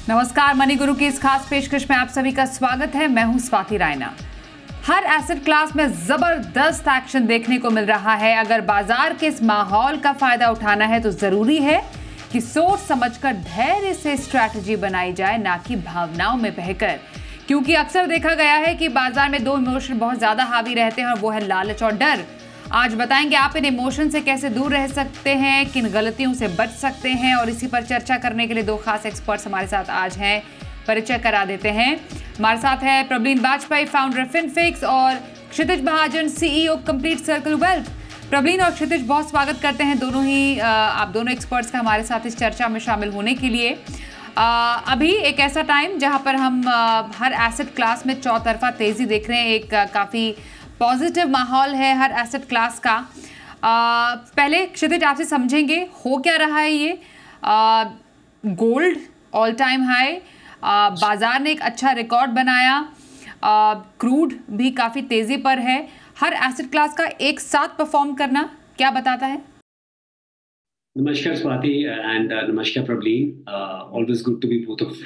नमस्कार, मनी गुरु की इस खास पेशकश में आप सभी का स्वागत है। मैं हूं स्वाति रायना। हर एसेट क्लास में जबरदस्त एक्शन देखने को मिल रहा है। अगर बाजार के इस माहौल का फायदा उठाना है तो जरूरी है कि सोच समझकर धैर्य से स्ट्रैटेजी बनाई जाए, ना कि भावनाओं में बहकर। क्योंकि अक्सर देखा गया है कि बाजार में दो इमोशन बहुत ज्यादा हावी रहते हैं और वो है लालच और डर। आज बताएंगे आप इन इमोशन से कैसे दूर रह सकते हैं, किन गलतियों से बच सकते हैं, और इसी पर चर्चा करने के लिए दो खास एक्सपर्ट्स हमारे साथ आज हैं। परिचय करा देते हैं। हमारे साथ है प्रवीण वाजपेयी, फाउंडर फिनफिक्स, और Kshitij Mahajan, CEO complete circle wealth. Praveen और क्षितिज, बहुत स्वागत करते हैं दोनों ही आप दोनों एक्सपर्ट्स का हमारे साथ इस चर्चा में शामिल होने के लिए। अभी एक ऐसा टाइम जहां पर हम हर एसेट क्लास में चौतरफा तेजी देख रहे हैं। एक काफ़ी पॉजिटिव माहौल है हर एसेट क्लास का। पहले क्षितिज आपसे समझेंगे हो क्या रहा है ये। गोल्ड ऑल टाइम हाई, बाजार ने एक अच्छा रिकॉर्ड बनाया, क्रूड भी काफ़ी तेज़ी पर है। हर एसेट क्लास का एक साथ परफॉर्म करना क्या बताता है? नमस्कार स्वाति एंड नमस्कार Praveen, always good to be both of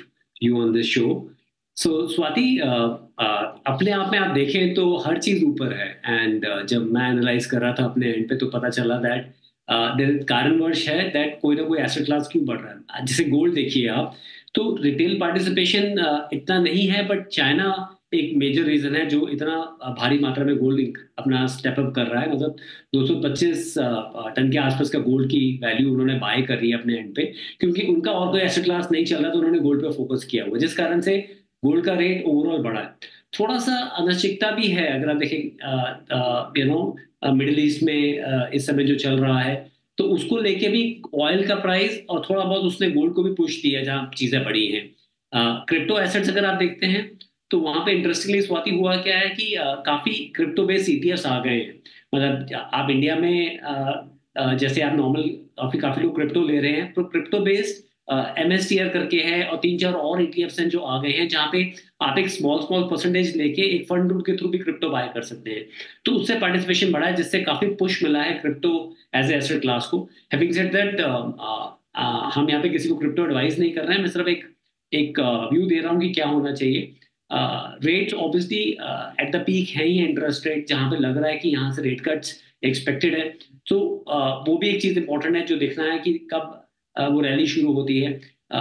you on this show. So Swati, अपने आप में आप देखें तो हर चीज ऊपर है। एंड जब मैं एनालाइज कर रहा था अपने एंड पे तो पता चला दैट कारणवश है दैट कोई ना कोई एसेट क्लास क्यों बढ़ रहा है। जैसे गोल्ड देखिए आप, तो रिटेल पार्टिसिपेशन इतना नहीं है, बट चाइना एक मेजर रीजन है जो इतना भारी मात्रा में गोल्ड अपना स्टेप अप कर रहा है। मतलब 225 टन के आसपास का गोल्ड की वैल्यू उन्होंने बाय कर रही है अपने एंड पे, क्योंकि उनका और कोई एसेट क्लास नहीं चल रहा, तो उन्होंने गोल्ड पे फोकस किया हुआ, जिस कारण से गोल्ड का रेट ओवरऑल बढ़ा है। थोड़ा सा अनिश्चितता भी है अगर आप देखें, मिडिल ईस्ट में इस समय जो चल रहा है, तो उसको लेके भी ऑयल का प्राइस और थोड़ा बहुत उसने गोल्ड को भी पुश दिया जहां चीजें बढ़ी हैं। क्रिप्टो एसेट्स अगर आप देखते हैं तो वहां पे इंटरेस्टिंगली स्वाति हुआ क्या है कि काफी क्रिप्टो बेस्ड ईटीएफ्स आ गए हैं। मतलब आप इंडिया में जैसे आप नॉर्मल काफी लोग क्रिप्टो ले रहे हैं, तो क्रिप्टो बेस्ड एमएसटीआर करके है और 3-4 और ईटीएफ्स हैं जो आ गए हैं, जहां पे आप एक स्मॉल परसेंटेज लेके एक फंड रूट के थ्रू भी क्रिप्टो बाय कर सकते हैं। तो उससे पार्टिसिपेशन बढ़ा है, जिससे काफी पुश मिला है crypto as a asset class को। हैविंग सेड दैट, हम यहाँ पे किसी को क्रिप्टो एडवाइस नहीं कर रहे हैं, मैं सिर्फ एक व्यू दे रहा हूँ कि क्या होना चाहिए। Rates obviously at the peak है ही, इंटरेस्ट रेट जहां पे लग रहा है कि यहाँ से रेट कट्स एक्सपेक्टेड है। तो वो भी एक चीज इंपॉर्टेंट है जो देखना है कि कब वो रैली शुरू होती है।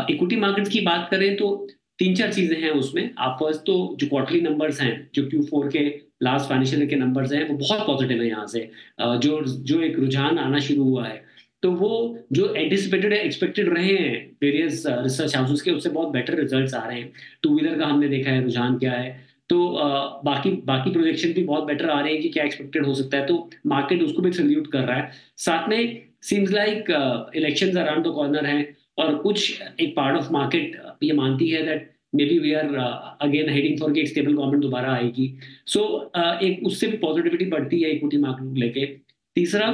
इक्विटी मार्केट्स की बात करें तो 3-4 चीजें हैं उसमें। आप फर्स्ट तो जो क्वार्टरली नंबर्स हैं, जो Q4 के लास्ट फाइनेंशियल ईयर के नंबर्स हैं, वो बहुत पॉजिटिव है। यहाँ से जो एक रुझान आना शुरू हुआ है, तो वो जो एंटिसिपेटेड एक्सपेक्टेड रहे हैं वेरियस रिसर्च हाउसेस के, उससे बहुत बेटर रिजल्ट्स आ रहे हैं। टू व्हीलर का हमने देखा है रुझान क्या है, तो बाकी प्रोजेक्शन भी बहुत बेटर आ रहे हैं कि क्या एक्सपेक्टेड हो सकता है, तो मार्केट उसको भी सल्यूट कर रहा है। साथ में seems like elections around the corner हैं, और कुछ एक पार्ट ऑफ मार्केट ये मानती है that maybe we are again heading for कि एक स्टेबल गवर्नमेंट दोबारा आएगी। सो एक उससे भी पॉजिटिविटी बढ़ती है इक्विटी मार्केट लेके। तीसरा,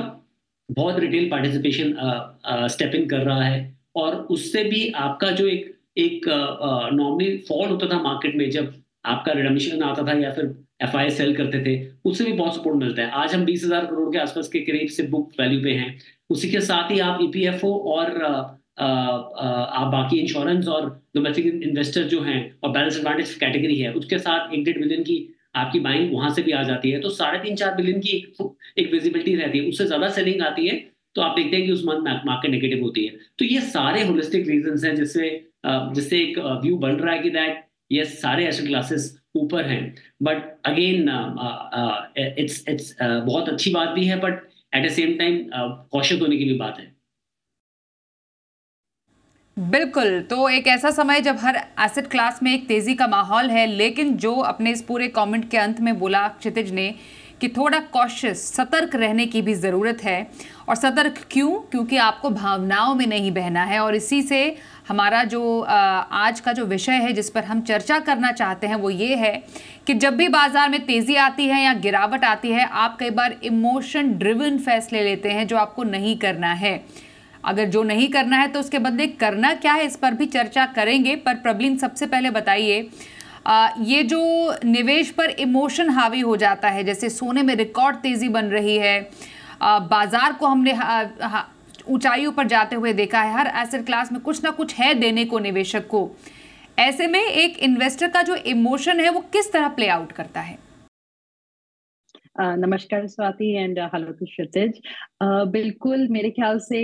बहुत रिटेल पार्टिसिपेशन स्टेप इन कर रहा है, और उससे भी आपका जो एक नॉर्मली फॉल होता था मार्केट में, जब आपका रिडम्पशन आता था या फिर एफआई सेल करते थे, उससे भी बहुत सपोर्ट मिलता है। आज हम 20,000 करोड़ के आसपास के करीब से बुक वैल्यू पे हैं। उसी के साथ ही आप ईपीएफओ और आप बाकी इंश्योरेंस और डोमेस्टिक इन्वेस्टर जो हैं और बैलेंस एडवांटेज कैटेगरी है, उसके साथ 1-1.5 बिलियन की आपकी बाइंग वहां से भी आ जाती है, तो 3.5-4 बिलियन की एक विजिबिलिटी रहती है। उससे ज्यादा सेलिंग आती है तो आप देखते हैं कि उस मंथ मार्केट नेगेटिव होती है। तो ये सारे होलिस्टिक रीजंस हैं जिससे एक व्यू बन रहा है कि दैट ये सारे एसेट क्लासेस ऊपर हैं। बट अगेन इट्स बहुत अच्छी बात भी है, but at the same time cautious होने की भी बात है। बिल्कुल। तो एक ऐसा समय जब हर एसेट क्लास में एक तेजी का माहौल है, लेकिन जो अपने इस पूरे कमेंट के अंत में बोला क्षितिज ने कि थोड़ा कॉशियस, सतर्क रहने की भी ज़रूरत है। और सतर्क क्यों? क्योंकि आपको भावनाओं में नहीं बहना है। और इसी से हमारा जो आज का जो विषय है जिस पर हम चर्चा करना चाहते हैं वो ये है कि जब भी बाजार में तेज़ी आती है या गिरावट आती है, आप कई बार इमोशन ड्रिवन फैसले लेते हैं जो आपको नहीं करना है। अगर जो नहीं करना है तो उसके बदले करना क्या है, इस पर भी चर्चा करेंगे। पर प्रवीण, सबसे पहले बताइए, ये जो निवेश पर इमोशन हावी हो जाता है, जैसे सोने में रिकॉर्ड तेजी बन रही है, बाजार को हमने ऊंचाइयों पर जाते हुए देखा है, हर एसेट क्लास में कुछ ना कुछ है देने को निवेशक को। ऐसे में एक इन्वेस्टर का जो इमोशन है वो किस तरह प्ले आउट करता है? नमस्कार स्वाति एंड हेलो टू क्षितिज। बिल्कुल मेरे ख्याल से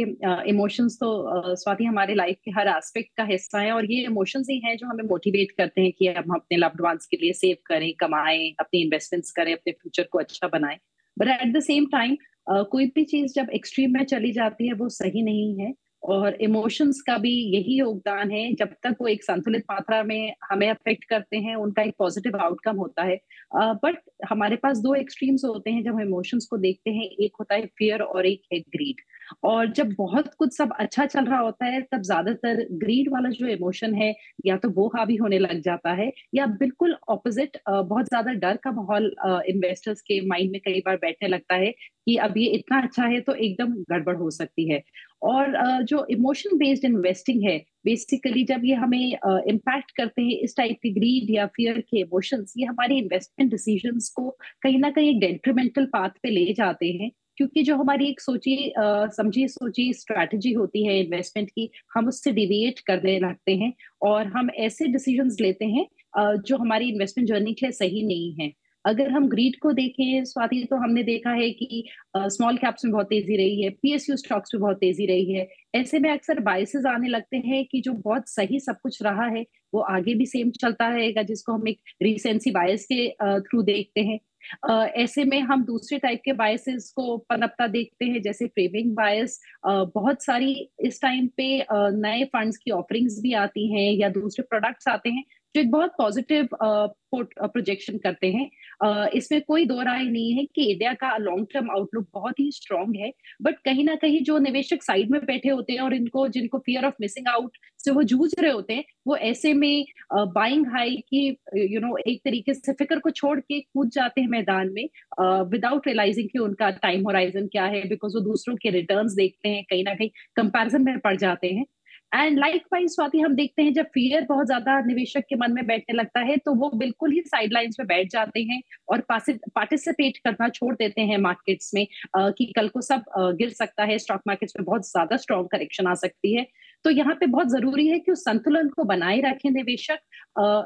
इमोशंस तो स्वाति हमारे लाइफ के हर एस्पेक्ट का हिस्सा है, और ये इमोशंस ही हैं जो हमें मोटिवेट करते हैं कि हम अपने लव्ड वंस के लिए सेव करें, कमाएं, अपनी इन्वेस्टमेंट्स करें, अपने फ्यूचर को अच्छा बनाएं। But at the same time कोई भी चीज जब एक्सट्रीम में चली जाती है वो सही नहीं है, और इमोशंस का भी यही योगदान है। जब तक वो एक संतुलित मात्रा में हमें अफेक्ट करते हैं उनका एक पॉजिटिव आउटकम होता है। बट हमारे पास दो एक्सट्रीम्स होते हैं जब हम इमोशंस को देखते हैं, एक होता है फियर और एक है ग्रीड। और जब बहुत कुछ सब अच्छा चल रहा होता है तब ज्यादातर ग्रीड वाला जो इमोशन है या तो वो हावी होने लग जाता है, या बिल्कुल ऑपोजिट बहुत ज्यादा डर का माहौल इन्वेस्टर्स के माइंड में कई बार बैठने लगता है कि अब ये इतना अच्छा है तो एकदम गड़बड़ हो सकती है। और जो इमोशन बेस्ड इन्वेस्टिंग है, बेसिकली जब ये हमें इम्पैक्ट करते हैं, इस टाइप के ग्रीड या फियर के इमोशंस, ये हमारी इन्वेस्टमेंट डिसीजंस को कहीं ना कहीं एक डेट्रीमेंटल पाथ पे ले जाते हैं। क्योंकि जो हमारी एक सोची समझी सोची स्ट्रैटेजी होती है इन्वेस्टमेंट की, हम उससे डिविएट करने लगते हैं और हम ऐसे डिसीजंस लेते हैं जो हमारी इन्वेस्टमेंट जर्नी के लिए सही नहीं है। अगर हम ग्रीड को देखें स्वाति, तो हमने देखा है कि स्मॉल कैप्स में बहुत तेजी रही है, पीएसयू स्टॉक्स में बहुत तेजी रही है। ऐसे में अक्सर बायसेस आने लगते हैं कि जो बहुत सही सब कुछ रहा है वो आगे भी सेम चलता रहेगा, जिसको हम एक रिसेंसी बायस के थ्रू देखते हैं। ऐसे में हम दूसरे टाइप के बायसेस को पनपता देखते हैं, जैसे फ्रेमिंग बायस। बहुत सारी इस टाइम पे नए फंड्स की ऑफरिंग्स भी आती हैं या दूसरे प्रोडक्ट्स आते हैं जो एक बहुत पॉजिटिव प्रोजेक्शन करते हैं। इसमें कोई दो राय नहीं है कि इंडिया का लॉन्ग टर्म आउटलुक बहुत ही स्ट्रांग है। बट कहीं ना कहीं जो निवेशक साइड में बैठे होते हैं और इनको जिनको फियर ऑफ मिसिंग आउट से वो जूझ रहे होते हैं, वो ऐसे में बाइंग हाई की एक तरीके से फिक्र को छोड़ के कूद जाते हैं मैदान में विदाउट रियलाइजिंग कि उनका टाइम होराइजन क्या है, बिकॉज वो दूसरों के रिटर्न्स देखते हैं, कहीं ना कहीं कंपैरिजन में पड़ जाते हैं। एंड लाइक वाइज स्वाति, हम देखते हैं जब फियर बहुत ज्यादा निवेशक के मन में बैठने लगता है तो वो बिल्कुल ही साइडलाइंस पे बैठ जाते हैं और पार्टिसिपेट करना छोड़ देते हैं मार्केट्स में, कि कल को सब गिर सकता है, स्टॉक मार्केट्स में बहुत ज्यादा स्ट्रॉन्ग करेक्शन आ सकती है। तो यहाँ पे बहुत जरूरी है कि उस संतुलन को बनाए रखें निवेशक,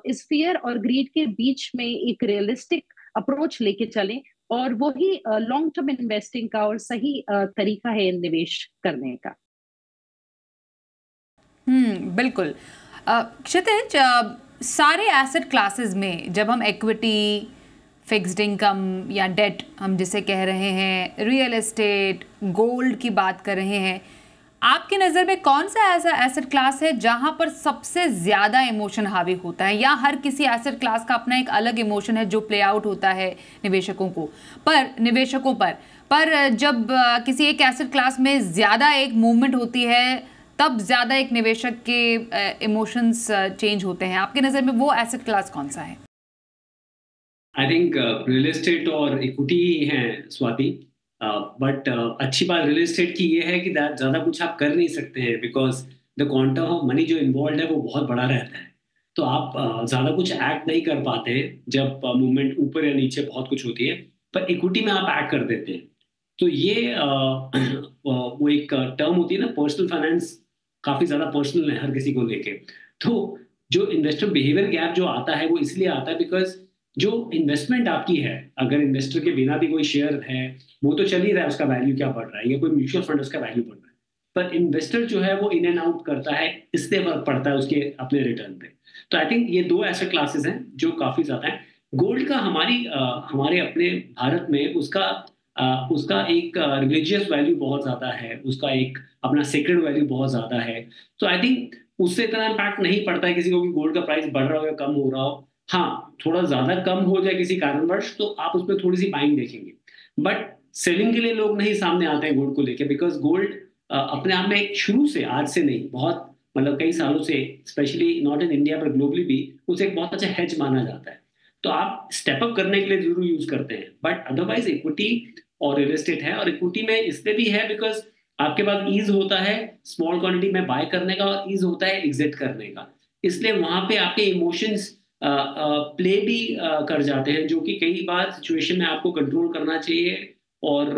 इस फियर और ग्रीड के बीच में एक रियलिस्टिक अप्रोच लेके चलें, और वही लॉन्ग टर्म इन्वेस्टिंग का और सही तरीका है निवेश करने का। बिल्कुल। क्षितिज, सारे एसेट क्लासेस में जब हम इक्विटी, फिक्स्ड इनकम या डेट हम जिसे कह रहे हैं, रियल एस्टेट, गोल्ड की बात कर रहे हैं, आपकी नज़र में कौन सा ऐसा एसेट क्लास है जहां पर सबसे ज़्यादा इमोशन हावी होता है? या हर किसी एसेट क्लास का अपना एक अलग इमोशन है जो प्ले आउट होता है निवेशकों पर जब किसी एक एसेट क्लास में ज़्यादा एक मूवमेंट होती है तब ज़्यादा एक निवेशक के इमोशंस चेंज होते हैं। आपकी नज़र में वो एसेट क्लास कौन सा है? आई थिंक रियल एस्टेट और इक्विटी ही है स्वाति। बट अच्छी बात रियल एस्टेट की ये है कि ज़्यादा कुछ आप कर नहीं सकते हैं, because the quantum of money जो इन्वॉल्व है वो बहुत बड़ा रहता है। तो आप ज़्यादा कुछ एक्ट नहीं कर पाते हैं जब मूवमेंट ऊपर या नीचे बहुत कुछ होती है, पर इक्विटी में आप एक्ट कर देते हैं। तो ये वो एक टर्म होती है ना, पर्सनल फाइनेंस, काफ़ी ज़्यादा पर्सनल है हर किसी को लेके। तो जो इन्वेस्टर बिहेवियर गैप जो आता है वो इसलिए आता है बिकॉज जो इन्वेस्टमेंट आपकी है, अगर इन्वेस्टर के बिना भी कोई शेयर है वो तो चल ही रहा है, उसका वैल्यू क्या बढ़ रहा है, या कोई म्यूचुअल फंड उसका वैल्यू बढ़ रहा है, पर इन्वेस्टर जो है वो इन एंड आउट करता है, इससे फर्क पड़ता है उसके अपने रिटर्न पे। तो आई थिंक ये दो ऐसे क्लासेस हैं जो काफी ज्यादा है। गोल्ड का हमारे अपने भारत में उसका एक रिलीजियस वैल्यू बहुत ज्यादा है, उसका एक अपना सेक्रेड वैल्यू बहुत ज्यादा है। तो आई थिंक उससे इतना इम्पैक्ट नहीं पड़ता है किसी को कि गोल्ड का प्राइस बढ़ रहा हो या कम हो रहा हो। हाँ, थोड़ा ज्यादा कम हो जाए किसी कारणवश तो आप उसमें थोड़ी सी बाइंग देखेंगे, बट सेलिंग के लिए लोग नहीं सामने आते हैं गोल्ड को लेके, बिकॉज गोल्ड अपने आप में एक शुरू से, आज से नहीं, बहुत मतलब कई सालों से, स्पेशली नॉट इन इंडिया पर ग्लोबली भी, उसे एक बहुत अच्छा हेज माना जाता है। तो आप स्टेप अप करने के लिए जरूर यूज करते हैं, बट अदरवाइज इक्विटी और रियल एस्टेट है। और इक्विटी में इसलिए भी है बिकॉज आपके पास ईज होता है स्मॉल क्वांटिटी में बाय करने का और ईज होता है एग्जिट करने का, इसलिए वहां पे आपके इमोशंस प्ले भी कर जाते हैं, जो कि कई बार सिचुएशन में आपको कंट्रोल करना चाहिए और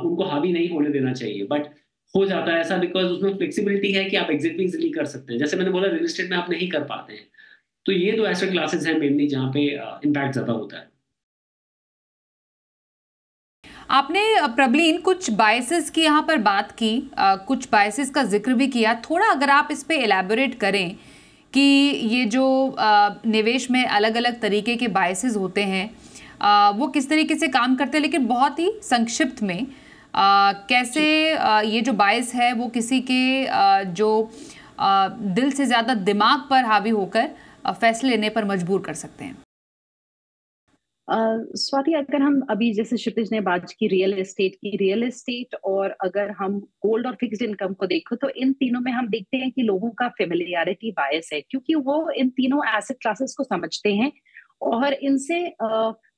उनको हावी नहीं होने देना चाहिए, बट हो जाता है ऐसा बिकॉज उसमें फ्लेक्सिबिलिटी है कि आप एग्जिट भी इजिली कर सकते हैं। जैसे मैंने बोला रियल एस्टेट में आप नहीं कर पाते हैं, तो ये दो एसेट क्लासेस हैं मेनली जहाँ पे इम्पैक्ट ज्यादा होता है। आपने प्रबलीन कुछ बायसेस की यहाँ पर बात की, कुछ बायसेस का जिक्र भी किया। थोड़ा अगर आप इस पे एलैबोरेट करें कि ये जो निवेश में अलग अलग तरीके के बायसेस होते हैं वो किस तरीके से काम करते हैं, लेकिन बहुत ही संक्षिप्त में कैसे ये जो बायस है वो किसी के जो दिल से ज़्यादा दिमाग पर हावी होकर फैसले लेने पर मजबूर कर सकते हैं। स्वाति, अगर हम अभी जैसे क्षितिज ने बात की रियल एस्टेट और अगर हम गोल्ड और फिक्स्ड इनकम को देखो तो इन तीनों में हम देखते हैं कि लोगों का फेमिलियरिटी बायस है, क्योंकि वो इन तीनों एसेट क्लासेस को समझते हैं और इनसे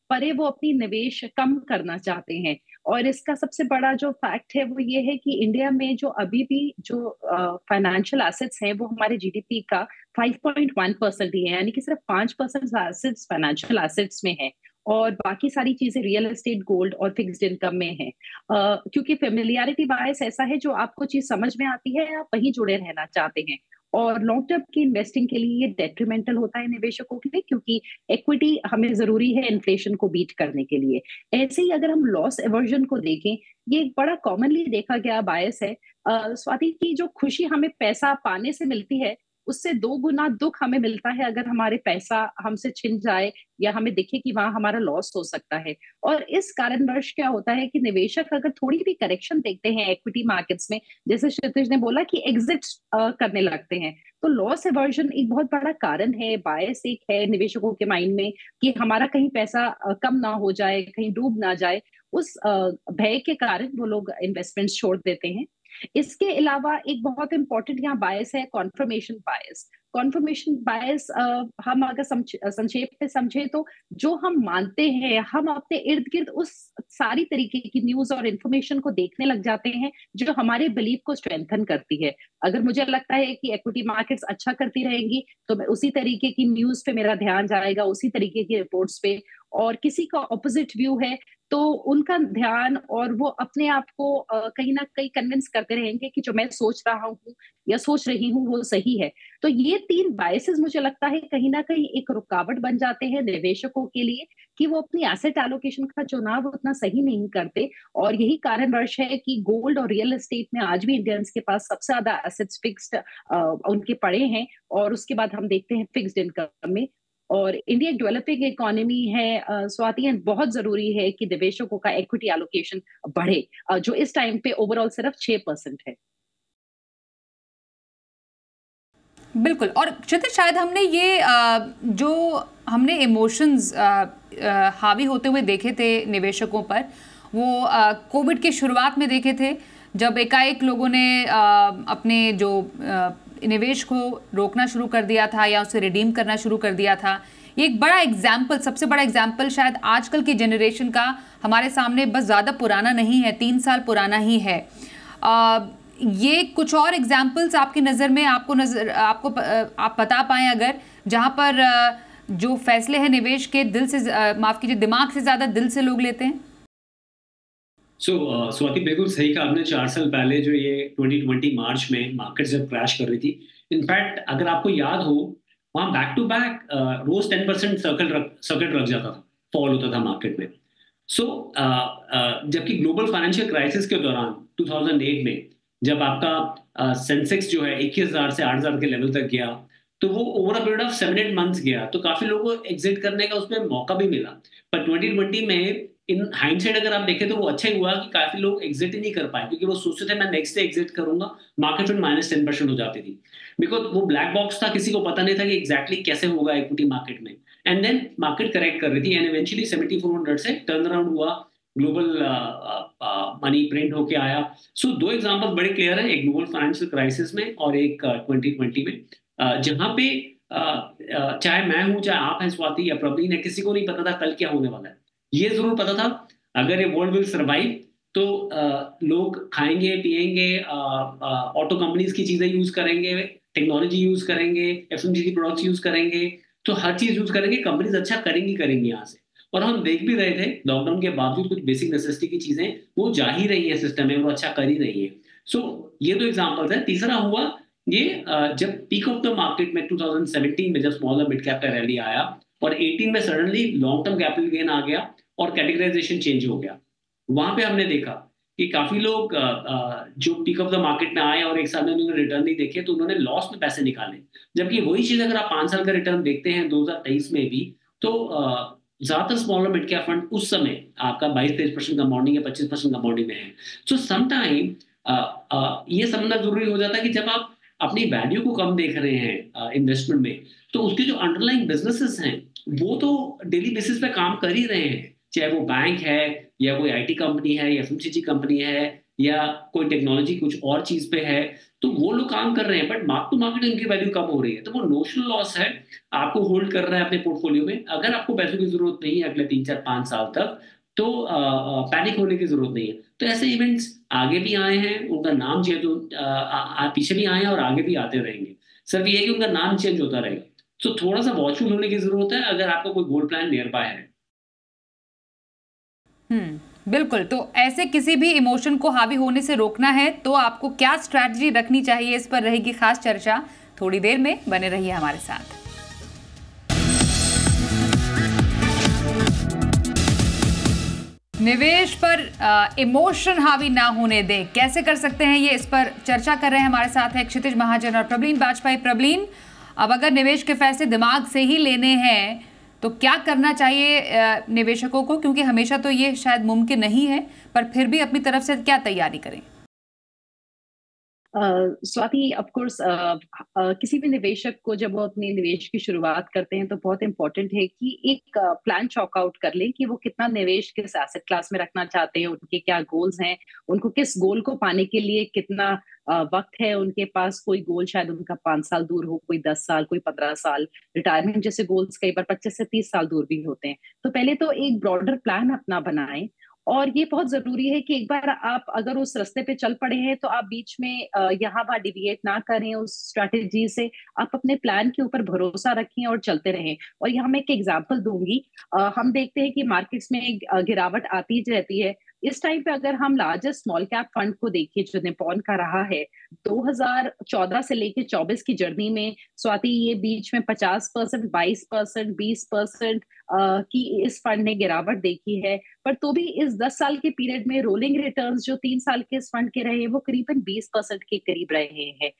परे वो अपनी निवेश कम करना चाहते हैं। और इसका सबसे बड़ा जो फैक्ट है वो ये है कि इंडिया में जो अभी भी जो फाइनेंशियल एसेट्स हैं वो हमारे जीडीपी का 5.1% ही है, यानी कि सिर्फ 5% एसेट्स फाइनेंशियल एसेट्स में है और बाकी सारी चीजें रियल एस्टेट, गोल्ड और फिक्स्ड इनकम में है। क्योंकि फेमिलियरिटी बायस ऐसा है, जो आपको चीज समझ में आती है आप वहीं जुड़े रहना चाहते हैं। और लॉन्ग टर्म की इन्वेस्टिंग के लिए ये डेट्रीमेंटल होता है निवेशकों के लिए, क्योंकि इक्विटी हमें जरूरी है इन्फ्लेशन को बीट करने के लिए। ऐसे ही अगर हम लॉस एवर्जन को देखें, ये एक बड़ा कॉमनली देखा गया बायस है स्वाति, की जो खुशी हमें पैसा पाने से मिलती है उससे 2 गुना दुख हमें मिलता है अगर हमारे पैसा हमसे छिन जाए या हमें दिखे कि वहां हमारा लॉस हो सकता है। और इस कारणवश क्या होता है कि निवेशक अगर थोड़ी भी करेक्शन देखते हैं इक्विटी मार्केट्स में, जैसे क्षितिज ने बोला कि एग्जिट करने लगते हैं, तो लॉस एवर्जन एक बहुत बड़ा कारण है, बायस एक है निवेशकों के माइंड में कि हमारा कहीं पैसा कम ना हो जाए, कहीं डूब ना जाए। उस भय के कारण वो लोग इन्वेस्टमेंट्स छोड़ देते हैं। इसके अलावा एक बहुत इंपॉर्टेंट यहाँ बायस है कॉन्फर्मेशन बायस। कॉन्फर्मेशन बायस हम अगर संक्षेप में समझे तो जो हम मानते हैं, हम अपने इर्द गिर्द उस सारी तरीके की न्यूज और इंफॉर्मेशन को देखने लग जाते हैं जो हमारे बिलीफ को स्ट्रेंथन करती है। अगर मुझे लगता है कि इक्विटी मार्केट्स अच्छा करती रहेंगी तो मैं उसी तरीके की न्यूज पे मेरा ध्यान जाएगा, उसी तरीके की रिपोर्ट्स पे। और किसी का ऑपोजिट व्यू है तो उनका ध्यान और वो अपने आप को कहीं ना कहीं कन्विंस करते रहेंगे कि जो मैं सोच रहा हूँ या सोच रही हूँ वो सही है। तो ये 3 बायसेस मुझे लगता है कहीं ना कहीं एक रुकावट बन जाते हैं निवेशकों के लिए कि वो अपनी एसेट एलोकेशन का चुनाव उतना सही नहीं करते। और यही कारणवश है कि गोल्ड और रियल एस्टेट में आज भी इंडियंस के पास सबसे ज्यादा एसेट्स फिक्स्ड उनके पड़े हैं, और उसके बाद हम देखते हैं फिक्स्ड इनकम में। और इंडिया एक डेवलपिंग इकोनॉमी है स्वाति, एंड बहुत जरूरी है कि निवेशकों का इक्विटी एलोकेशन बढ़े, जो इस टाइम पे ओवरऑल सिर्फ 6% है। बिल्कुल। और क्षितिज, शायद हमने ये जो हमने इमोशंस हावी होते हुए देखे थे निवेशकों पर, वो कोविड की शुरुआत में देखे थे, जब एकाएक लोगों ने अपने जो निवेश को रोकना शुरू कर दिया था या उसे रिडीम करना शुरू कर दिया था। ये एक बड़ा एग्जाम्पल, सबसे बड़ा एग्जाम्पल शायद आजकल की जनरेशन का हमारे सामने बस ज़्यादा पुराना नहीं है, 3 साल पुराना ही है। ये कुछ और एग्जाम्पल्स आपकी नज़र में आप बता पाएं अगर, जहाँ पर जो फैसले हैं निवेश के दिल से, माफ़ कीजिए, दिमाग से ज़्यादा दिल से लोग लेते हैं। स्वाति, बिल्कुल सही कहा आपने। 4 साल पहले जो ये 2020 मार्च में मार्केट जब क्रैश कर रही थी, इनफैक्ट अगर आपको याद हो, वहां बैक टू बैक रोज 10% सर्किट रख जाता था, फॉल होता था मार्केट में। जबकि ग्लोबल फाइनेंशियल क्राइसिस के दौरान 2008 में जब आपका सेंसेक्स जो है 21,000 से 8,000 के लेवल तक गया, तो वो over a period of 7-8 months गया, तो काफी लोगों को एग्जिट करने का उसमें मौका भी मिला। पर 2020 में इन हाइंडसाइड अगर आप देखें तो वो अच्छा ही हुआ कि काफी लोग एग्जिट ही नहीं कर पाए, क्योंकि वो सोचते थे मैं नेक्स्ट डे एग्जिट करूंगा, मार्केट में -10% हो जाती थी, बिकॉज वो ब्लैक बॉक्स था, किसी को पता नहीं था कि एग्जैक्टली कैसे होगा इक्विटी मार्केट में। एंड देन मार्केट करेक्ट कर रही थी, एंड इवेंचुअली 7400 से टर्न अराउंड हुआ, ग्लोबल मनी प्रिंट होके आया। सो 2 एग्जांपल बड़े क्लियर हैं, एक ग्लोबल फाइनेंशियल क्राइसिस में और एक 2020 में, जहां पे चाहे मैं हूं, चाहे आप हैं स्वाति या प्रवीण है, किसी को नहीं पता था कल क्या होने वाला है। ये जरूर पता था अगर ये वर्ल्ड विल सर्वाइव तो लोग खाएंगे पिएंगे, ऑटो कंपनीज की चीजें यूज करेंगे, टेक्नोलॉजी यूज करेंगे, एफएमसीजी प्रोडक्ट्स यूज करेंगे, तो हर चीज यूज करेंगे, कंपनीज अच्छा करेंगी यहाँ से। और हम देख भी रहे थे लॉकडाउन के बावजूद कुछ बेसिक नेसेसिटी की चीजें वो जा ही रही है सिस्टम में, वो अच्छा कर ही रही है। सो ये 2 एग्जांपल्स हैं। तीसरा हुआ ये जब पीक ऑफ द मार्केट में 2017 में जब स्मॉल और मिड कैप का रैली आया और 18 में suddenly long term capital gain आ गया और कैटेगराइजेशन चेंज हो गया, वहां पे हमने देखा कि काफी लोग जो पीक ऑफ द मार्केट में आए और एक साल में उन्होंने रिटर्न नहीं देखे तो उन्होंने लॉस में पैसे निकाले। जबकि वही चीज अगर आप 5 साल का रिटर्न देखते हैं 2023 में भी, तो ज्यादातर स्मॉल और मिड कैप फंड उस समय आपका 22-23% कंपाउंडिंग या 25% कंपाउंडिंग में है। सो समटाइम ये समझना जरूरी हो जाता है कि जब आप अपनी वैल्यू को कम देख रहे हैं इन्वेस्टमेंट में, तो उसके जो अंडरलाइंग बिजनेसेस हैं वो तो डेली बेसिस पे काम कर ही रहे हैं, चाहे वो बैंक है या कोई आईटी कंपनी है या एफएमसीजी कंपनी है या कोई टेक्नोलॉजी कुछ और चीज पे है, तो वो लोग काम कर रहे हैं। बट मार्क टू मार्केट उनकी वैल्यू कम हो रही है, तो वो नोशनल लॉस है, आपको होल्ड कर रहा है अपने पोर्टफोलियो में। अगर आपको पैसों की जरूरत नहीं है अगले 3-4-5 साल तक, तो पैनिक होने की जरूरत नहीं है। तो ऐसे इवेंट्स आगे भी आए हैं, उनका नाम चेंज पीछे भी आए हैं और आगे भी आते रहेंगे। सिर्फ ये है कि उनका नाम चेंज होता रहेगा। तो थोड़ा सा वॉचफुल होने की जरूरत है अगर आपका कोई गोल प्लान नियर बाय है। बिल्कुल। तो ऐसे किसी भी इमोशन को हावी होने से रोकना है तो आपको क्या स्ट्रैटेजी रखनी चाहिए, इस पर रहेगी खास चर्चा। थोड़ी देर में बने रहिए हमारे साथ। निवेश पर इमोशन हावी ना होने दें, कैसे कर सकते हैं ये, इस पर चर्चा कर रहे हैं। हमारे साथ है क्षितिज महाजन और प्रबलीन बाजपेयी। प्रबलीन, अब अगर निवेश के फैसले दिमाग से ही लेने हैं तो क्या करना चाहिए निवेशकों को, क्योंकि हमेशा तो ये शायद मुमकिन नहीं है, पर फिर भी अपनी तरफ से क्या तैयारी करें? स्वाति, ऑफ कोर्स किसी भी निवेशक को जब वो अपने निवेश की शुरुआत करते हैं तो बहुत इंपॉर्टेंट है कि एक प्लान चॉक आउट कर लें कि वो कितना निवेश किस एसेट क्लास में रखना चाहते हैं, उनके क्या गोल्स हैं, उनको किस गोल को पाने के लिए कितना वक्त है उनके पास। कोई गोल शायद उनका 5 साल दूर हो, कोई 10 साल, कोई 15 साल। रिटायरमेंट जैसे गोल्स कई बार 25 से 30 साल दूर भी होते हैं। तो पहले तो एक ब्रॉडर प्लान अपना बनाएं। और ये बहुत जरूरी है कि एक बार आप अगर उस रास्ते पे चल पड़े हैं तो आप बीच में यहाँ वहां डिविएट ना करें उस स्ट्रैटेजी से। आप अपने प्लान के ऊपर भरोसा रखें और चलते रहें। और यहाँ मैं एक एग्जांपल दूंगी। हम देखते हैं कि मार्केट्स में गिरावट आती रहती है। इस टाइम पे अगर हम लार्जेस्ट स्मॉल कैप फंड को देखिए जो निपॉन का रहा है 2014 से लेके 24 की जर्नी में, स्वाति, ये बीच में 50%, 22%, 20% की इस फंड ने गिरावट देखी है। पर तो भी इस 10 साल के पीरियड में रोलिंग रिटर्न्स जो 3 साल के इस फंड के रहे वो करीबन 20% के करीब रहे हैं।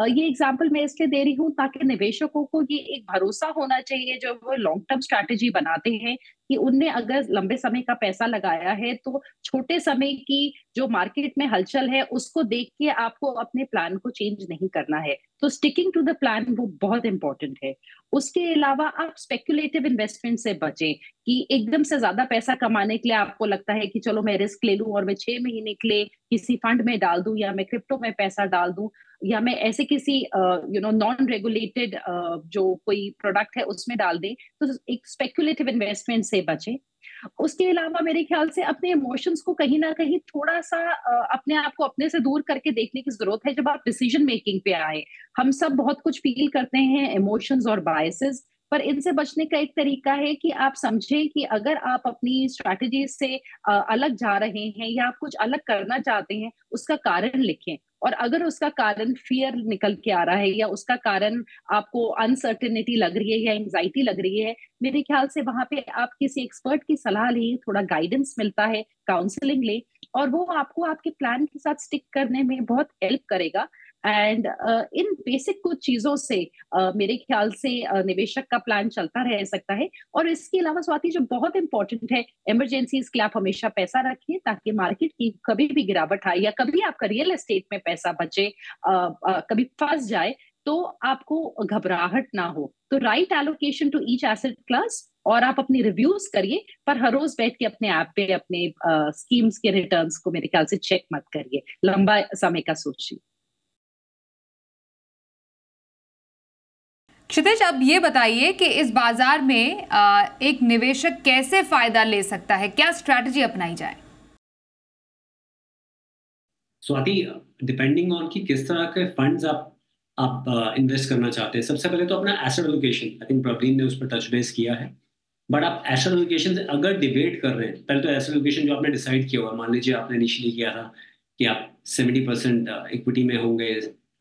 ये एग्जाम्पल मैं इसलिए दे रही हूँ ताकि निवेशकों को ये एक भरोसा होना चाहिए जो वो लॉन्ग टर्म स्ट्रैटेजी बनाते हैं कि उनने अगर लंबे समय का पैसा लगाया है तो छोटे समय की जो मार्केट में हलचल है उसको देख के आपको अपने प्लान को चेंज नहीं करना है। तो स्टिकिंग टू द प्लान वो बहुत इंपॉर्टेंट है। उसके अलावा आप स्पेक्युलेटिव इन्वेस्टमेंट से बचें कि एकदम से ज्यादा पैसा कमाने के लिए आपको लगता है कि चलो मैं रिस्क ले लूं और मैं 6 महीने के लिए किसी फंड में डाल दूं या मैं क्रिप्टो में पैसा डाल दूं या मैं ऐसे किसी नॉन रेगुलेटेड जो कोई प्रोडक्ट है उसमें डाल दें। तो एक स्पेक्युलेटिव इन्वेस्टमेंट से बचें। उसके अलावा मेरे ख्याल से अपने इमोशंस को कहीं ना कहीं थोड़ा सा अपने आप को अपने से दूर करके देखने की जरूरत है जब आप डिसीजन मेकिंग पे आए। हम सब बहुत कुछ फील करते हैं, इमोशंस और बायसेस, पर इनसे बचने का एक तरीका है कि आप समझें कि अगर आप अपनी स्ट्रैटेजी से अलग जा रहे हैं या आप कुछ अलग करना चाहते हैं उसका कारण लिखें। और अगर उसका कारण फियर निकल के आ रहा है या उसका कारण आपको अनसर्टेनिटी लग रही है या एंजाइटी लग रही है, मेरे ख्याल से वहां पे आप किसी एक्सपर्ट की सलाह लें, थोड़ा गाइडेंस मिलता है, काउंसलिंग लें और वो आपको आपके प्लान के साथ स्टिक करने में बहुत हेल्प करेगा। एंड इन बेसिक कुछ चीजों से मेरे ख्याल से निवेशक का प्लान चलता रह सकता है। और इसके अलावा स्वाति जो बहुत इंपॉर्टेंट है, इमरजेंसीज के लिए आप हमेशा पैसा रखिए ताकि मार्केट की कभी भी गिरावट आए या कभी आपका रियल एस्टेट में पैसा बचे, कभी फंस जाए तो आपको घबराहट ना हो। तो right allocation to each asset class और आप अपनी रिव्यूज करिए, पर हर रोज बैठ के अपने ऐप पे अपने स्कीम्स के रिटर्न्स को मेरे ख्याल से चेक मत करिए, लंबा समय का सोचिए। क्षितिज, अब ये बताइए कि इस बाजार में एक निवेशक कैसे फायदा ले सकता है, क्या स्ट्रैटेजी अपनाई जाए? स्वाति, डिपेंडिंग ऑन कि किस तरह के फंड्स आप इन्वेस्ट करना चाहते हैं। सबसे पहले तो अपना asset allocation, I think Praveen ने उस पर टच बेस किया है। बट आप एसेट एलोकेशन से अगर डिबेट कर रहे हैं, पहले तो एसेट एलोकेशन जो आपने डिसाइड किया हुआ, मान लीजिए आपने इनिशियली किया था कि आप 70% इक्विटी में होंगे,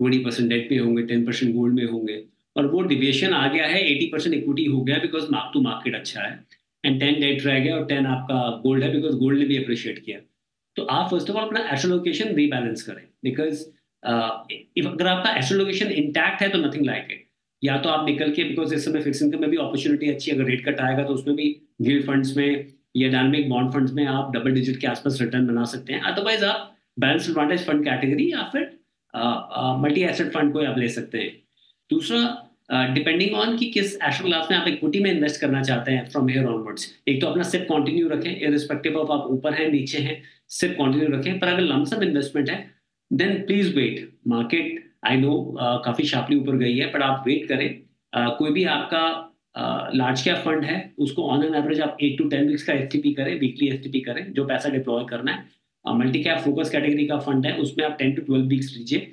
20% डेट पे होंगे, 10% गोल्ड में होंगे, और वो डिविएशन आ गया है 80% इक्विटी हो गया बिकॉज मार्क टू मार्केट अच्छा है, एंड 10 डेट रह गया और 10 आपका गोल्ड है बिकॉज गोल्ड ने भी अप्रिशिएट किया। तो आप फर्स्ट ऑफ ऑल अपना एसेट लोकेशन रीबैलेंस करें, बिकॉज अगर आपका एसेट लोकेशन इंटैक्ट है तो नथिंग लाइक इट। या तो आप निकल के, बिकॉज इस समय फिक्स इनकम में भी अपॉर्चुनिटी अच्छी है, अगर रेट कट आएगा तो उसमें भी गिल्ड फंड्स में या डायनामिक बॉन्ड फंड्स में आप डबल डिजिट के आसपास रिटर्न बना सकते हैं। अदरवाइज आप बैलेंस एडवांटेज फंड कैटेगरी या फिर मल्टी एसेट फंड को आप ले सकते हैं। दूसरा, डिपेंडिंग ऑन कि किस एसेट क्लास में आप इक्विटी में इन्वेस्ट करना चाहते हैं फ्रॉम हियर ऑनवर्ड्स, एक तो अपना सिप कंटिन्यू रखें, इररिस्पेक्टिव ऑफ आप ऊपर हैं नीचे हैं, सिप कंटिन्यू रखें। पर अगर लमसम इन्वेस्टमेंट है then please wait. Market I know काफी शार्पली ऊपर गई है, बट आप वेट करें। कोई भी आपका लार्ज कैप फंड है उसको ऑन एन एवरेज आप 8 to 10 वीक्स का एसटीपी करें, वीकली एसटीपी करें जो पैसा डिप्लॉय करना है। मल्टी कैप फोकस कैटेगरी का फंड है उसमें आप 10 to 12 वीक्स लीजिए।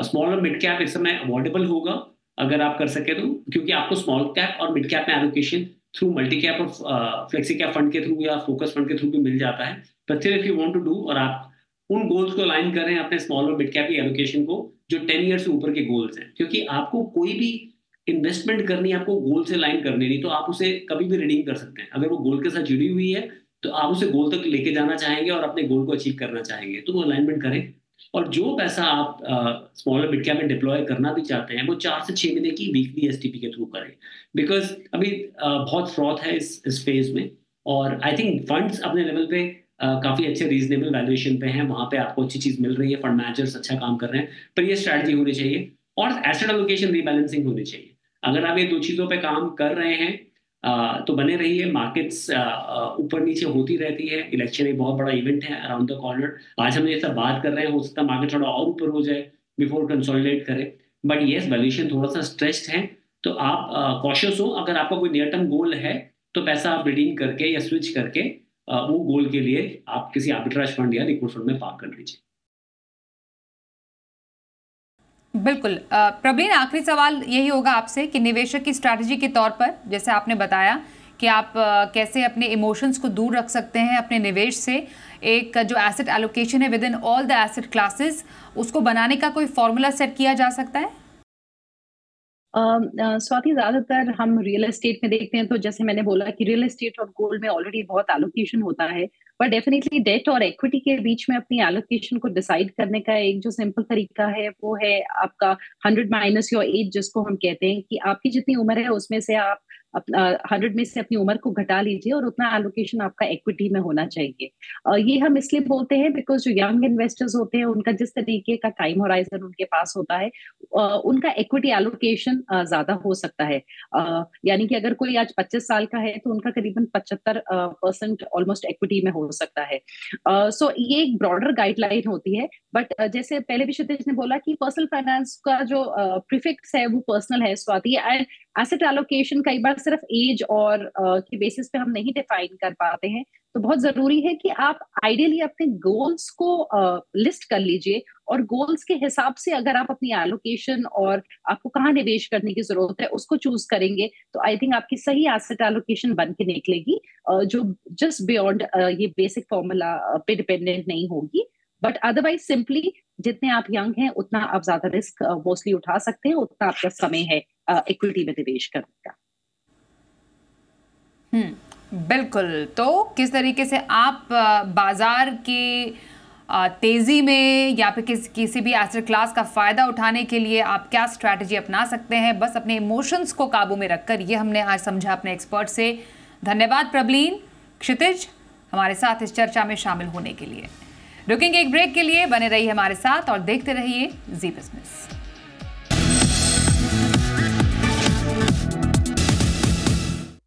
स्मॉल और मिड कैप इस समय अवॉर्डेबल होगा अगर आप कर सके तो, क्योंकि आपको स्मॉल कैप और मिड कैप में एलोकेशन थ्रू मल्टी कैप और फ्लेक्सी कैप फंड के थ्रू या फोकस फंड के थ्रू भी मिल जाता है। But still if you want to do, और आप उन गोल्स को अलाइन करें अपने स्मॉल और मिड कैप की एलोकेशन को जो 10 ईयर से ऊपर के गोल्स हैं, क्योंकि आपको कोई भी इन्वेस्टमेंट करनी है आपको गोल से लाइन करनी, नहीं तो आप उसे कभी भी रिडीम कर सकते हैं। अगर वो गोल के साथ जुड़ी हुई है तो आप उसे गोल तक लेके जाना चाहेंगे और अपने गोल को अचीव करना चाहेंगे, तो वो अलाइनमेंट करें। और जो पैसा आप स्मॉल और मिड कैप में डिप्लॉय करना भी चाहते हैं वो 4 से 6 महीने की वीकली एसटीपी के थ्रू करें, बिकॉज अभी बहुत फ्रॉथ है इस फेज में। और आई थिंक फंड्स अपने लेवल पे काफी अच्छे रीजनेबल वैल्यूएशन पे हैं, वहां पे आपको अच्छी चीज मिल रही है, फंड मैनेजर्स अच्छा काम कर रहे हैं। पर ये स्ट्रैटेजी होनी चाहिए और एसेट एलोकेशन रीबैलेंसिंग होनी चाहिए। अगर आप ये दो चीजों पे काम कर रहे हैं तो बने रहिए। मार्केट्स ऊपर नीचे होती रहती है, इलेक्शन एक बहुत बड़ा इवेंट है अराउंड द कॉर्नर। आज हम ये सब बात कर रहे हैं, हो सकता है मार्केट थोड़ा और ऊपर हो जाए बिफोर कंसोलिडेट करे, बट येस वैल्यूएशन थोड़ा सा स्ट्रेच्ड है, तो आप कॉशियस हो। अगर आपका कोई नियर टर्म गोल है तो पैसा आप रिडीम करके या स्विच करके वो गोल के लिए आप किसी आर्बिट्राज फंड या लिक्विड फंड में पार्क कर लीजिए। बिल्कुल। प्रवीण, आखिरी सवाल यही होगा आपसे कि निवेशक की स्ट्रैटेजी के तौर पर, जैसे आपने बताया कि आप कैसे अपने इमोशंस को दूर रख सकते हैं अपने निवेश से, एक जो एसेट एलोकेशन है with in all the asset classes, उसको बनाने का कोई फॉर्मूला सेट किया जा सकता है? स्वाति, ज्यादातर हम रियल एस्टेट में देखते हैं, तो जैसे मैंने बोला कि रियल एस्टेट और गोल्ड में ऑलरेडी बहुत एलोकेशन होता है, पर डेफिनेटली डेट और इक्विटी के बीच में अपनी एलोकेशन को डिसाइड करने का एक जो सिंपल तरीका है वो है आपका 100 माइनस योर एज, जिसको हम कहते हैं कि आपकी जितनी उम्र है उसमें से आप 100 में से अपनी उम्र को घटा लीजिए और उतना एलोकेशन आपका इक्विटी में होना चाहिए। ये हम इसलिए बोलते हैं बिकॉज जो यंग इन्वेस्टर्स होते हैं उनका जिस तरीके का टाइम होराइजन उनके पास होता है उनका इक्विटी एलोकेशन ज्यादा हो सकता है। यानी कि अगर कोई आज 25 साल का है तो उनका करीबन 75% ऑलमोस्ट इक्विटी में हो सकता है। सो ये एक ब्रॉडर गाइडलाइन होती है, बट जैसे पहले भी क्षितिज ने बोला कि पर्सनल फाइनेंस का जो प्रीफिक्स है वो पर्सनल है स्वाति, एंड एसेट एलोकेशन कई बार सिर्फ एज और के बेसिस पे हम नहीं डिफाइन कर पाते हैं। तो बहुत जरूरी है कि आप आइडियली अपने गोल्स को लिस्ट कर लीजिए और गोल्स के हिसाब से अगर आप अपनी एलोकेशन और आपको कहाँ निवेश करने की जरूरत है उसको चूज करेंगे तो आई थिंक आपकी सही एसेट एलोकेशन बन के निकलेगी, जो जस्ट बियॉन्ड ये बेसिक फॉर्मूला पे डिपेंडेंट नहीं होगी। बट अदरवाइज सिंपली जितने आप यंग हैं उतना आप ज्यादा रिस्क मोस्टली उठा सकते हैं, उतना आपका समय है इक्विटी में निवेश करने का। बिल्कुल। तो किस तरीके से आप बाजार की तेजी में या फिर किसी भी एसेट क्लास का फायदा उठाने के लिए आप क्या स्ट्रैटेजी अपना सकते हैं, बस अपने इमोशंस को काबू में रखकर, ये हमने आज समझा अपने एक्सपर्ट से। धन्यवाद प्रवीण, क्षितिज, हमारे साथ इस चर्चा में शामिल होने के लिए। रुकेंगे एक ब्रेक के लिए, बने रहिए हमारे साथ और देखते रहिए जी बिजनेस।